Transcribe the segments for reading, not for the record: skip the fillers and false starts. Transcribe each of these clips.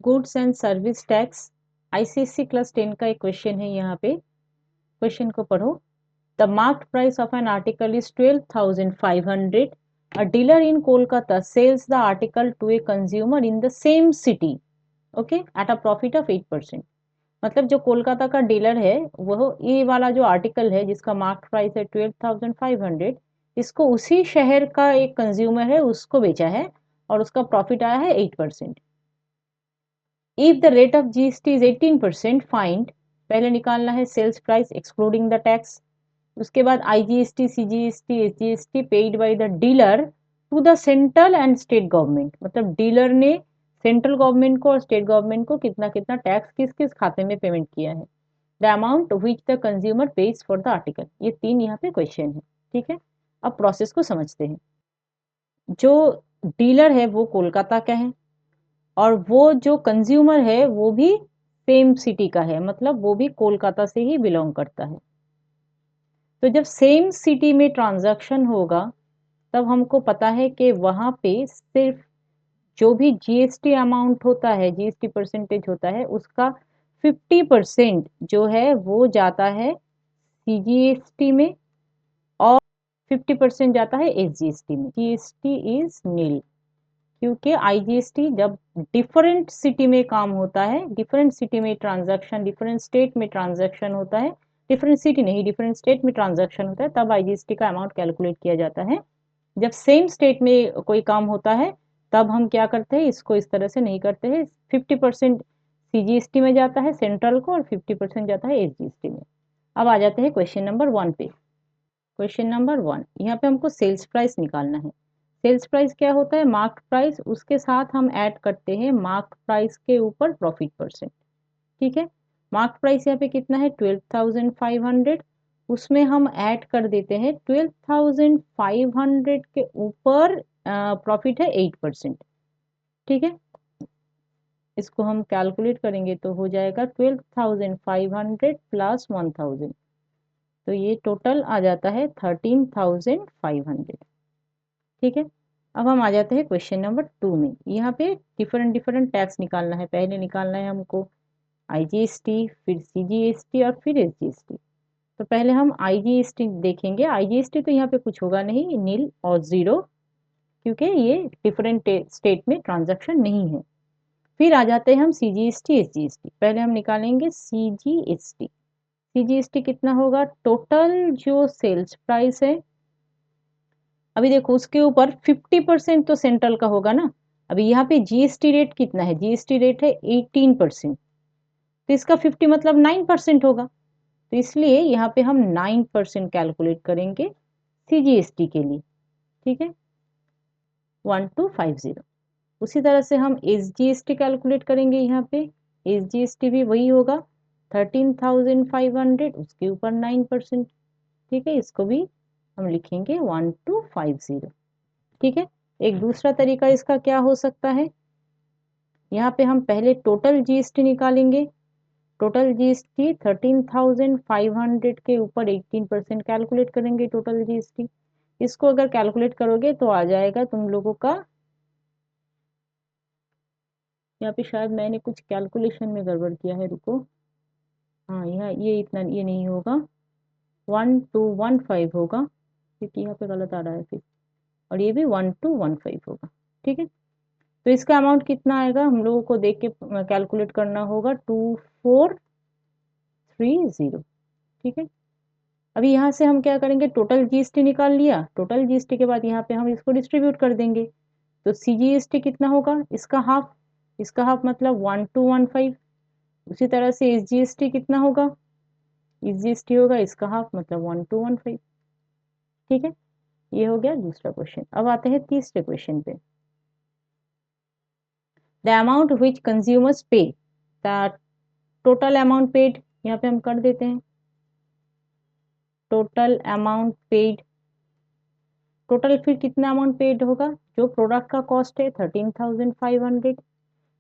Goods and service tax ICSC class 10 का एक question है। यहाँ पे क्वेश्चन को पढ़ो। The marked price of an article is 12,500. A dealer in Kolkata sells the article to a consumer in the same city okay at a profit of 8%। मतलब जो कोलकाता का डीलर है वह ये वाला जो आर्टिकल है जिसका मार्क्ड प्राइस है 12,500, इसको उसी शहर का एक कंज्यूमर है उसको बेचा है और उसका प्रॉफिट आया है 8%। If the rate of GST is 18%, find, पहले निकालना है sales price excluding the tax, उसके बाद IGST, CGST, SGST paid by the dealer to the central and state government. मतलब डीलर ने सेंट्रल गवर्नमेंट को और स्टेट गवर्नमेंट को कितना कितना टैक्स किस किस खाते में पेमेंट किया है। The amount which the consumer page for the article. ये 3 यहाँ पे क्वेश्चन है। ठीक है, अब प्रोसेस को समझते हैं। जो डीलर है वो कोलकाता का है और वो जो कंज्यूमर है वो भी सेम सिटी का है, मतलब वो भी कोलकाता से ही बिलोंग करता है। तो जब सेम सिटी में ट्रांजैक्शन होगा तब हमको पता है कि वहां पे सिर्फ जो भी जीएसटी अमाउंट होता है, जीएसटी परसेंटेज होता है, उसका 50% जो है वो जाता है सीजीएसटी में और 50% जाता है एसजीएसटी में। जीएसटी इज नील, क्योंकि आईजीएसटी जब डिफरेंट सिटी में काम होता है, डिफरेंट सिटी में ट्रांजैक्शन, डिफरेंट स्टेट में ट्रांजैक्शन होता है, डिफरेंट सिटी नहीं डिफरेंट स्टेट में ट्रांजैक्शन होता है, तब आईजीएसटी का अमाउंट कैलकुलेट किया जाता है। जब सेम स्टेट में कोई काम होता है तब हम क्या करते हैं, इसको इस तरह से नहीं करते हैं। 50% सीजीएसटी में जाता है सेंट्रल को और 50% जाता है एसजीएसटी में। अब आ जाते हैं क्वेश्चन नंबर 1 पे। क्वेश्चन नंबर 1, यहाँ पे हमको सेल्स प्राइस निकालना है। सेल्स प्राइस क्या होता है? मार्क प्राइस, उसके साथ हम ऐड करते हैं मार्क प्राइस के ऊपर प्रॉफिट परसेंट। ठीक है, मार्क प्राइस यहाँ पे कितना है 12,500, उसमें हम ऐड कर देते हैं 12,500 के ऊपर प्रॉफिट है 8%। ठीक है, इसको हम कैलकुलेट करेंगे तो हो जाएगा 12,500 प्लस 1,000, तो ये टोटल आ जाता है 13,500। ठीक है, अब हम आ जाते हैं क्वेश्चन नंबर 2 में। यहाँ पे डिफरेंट डिफरेंट टैक्स निकालना है। पहले निकालना है हमको आईजीएसटी, फिर सीजीएसटी और फिर एसजीएसटी। तो पहले हम आईजीएसटी देखेंगे। आईजीएसटी तो यहाँ पे कुछ होगा नहीं, नील और जीरो, क्योंकि ये डिफरेंट स्टेट में ट्रांजैक्शन नहीं है। फिर आ जाते हैं हम सीजीएसटी, एसजीएसटी। पहले हम निकालेंगे सीजीएसटी। सीजीएसटी कितना होगा? टोटल जो सेल्स प्राइस है, अभी देखो उसके ऊपर 50% तो सेंट्रल का होगा ना। अभी यहाँ पे जीएसटी रेट कितना है? जीएसटी रेट है 18%, तो इसका 50 मतलब 9% होगा। तो इसलिए यहाँ पे हम 9% कैलकुलेट करेंगे सीजीएसटी के लिए। ठीक है, 1250। उसी तरह से हम एसजीएसटी कैलकुलेट करेंगे। यहाँ पे एसजीएसटी भी वही होगा 13,500, उसके ऊपर 9%। ठीक है, इसको भी हम लिखेंगे 1250। ठीक है, एक दूसरा तरीका इसका क्या हो सकता है, यहाँ पे हम पहले टोटल जीएसटी निकालेंगे। टोटल जीएसटी 13,500 के ऊपर 18% कैलकुलेट करेंगे टोटल जीएसटी। इसको अगर कैलकुलेट करोगे तो आ जाएगा तुम लोगों का, यहाँ पे शायद मैंने कुछ कैलकुलेशन में गड़बड़ किया है, रुको। हाँ, यहाँ ये इतना ये नहीं होगा, 1215 होगा, क्योंकि यहाँ पे गलत आ रहा है फिर, और ये भी 1215 होगा। ठीक है, तो इसका अमाउंट कितना आएगा हम लोगों को देख के कैलकुलेट करना होगा, 2430। ठीक है, अभी यहाँ से हम क्या करेंगे, टोटल जीएसटी निकाल लिया। टोटल जीएसटी के बाद यहाँ पे हम इसको डिस्ट्रीब्यूट कर देंगे। तो सीजीएसटी कितना होगा? इसका हाफ, इसका हाफ मतलब 1215। उसी तरह से एसजीएसटी कितना होगा? एसजीएसटी होगा इसका हाफ मतलब 1215। ठीक है, ये हो गया दूसरा क्वेश्चन। अब आते हैं तीसरे क्वेश्चन पे। द अमाउंट विच कंज्यूमर्स पे, द टोटल अमाउंट पेड, यहाँ पे हम कर देते हैं टोटल अमाउंट पेड। टोटल फिर कितना अमाउंट पेड होगा? जो प्रोडक्ट का कॉस्ट है 13,500,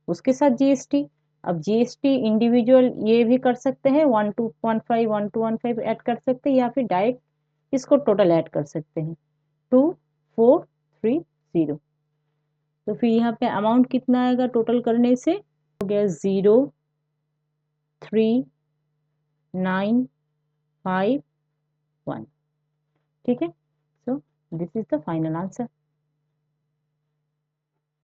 उसके साथ जीएसटी। अब जीएसटी इंडिविजुअल ये भी कर सकते हैं, 1215 ऐड कर सकते हैं, या फिर डायरेक्ट इसको टोटल ऐड कर सकते हैं 2430। तो फिर यहाँ पे अमाउंट कितना आएगा टोटल करने से? हो गया 03951। ठीक है, so this is the final answer.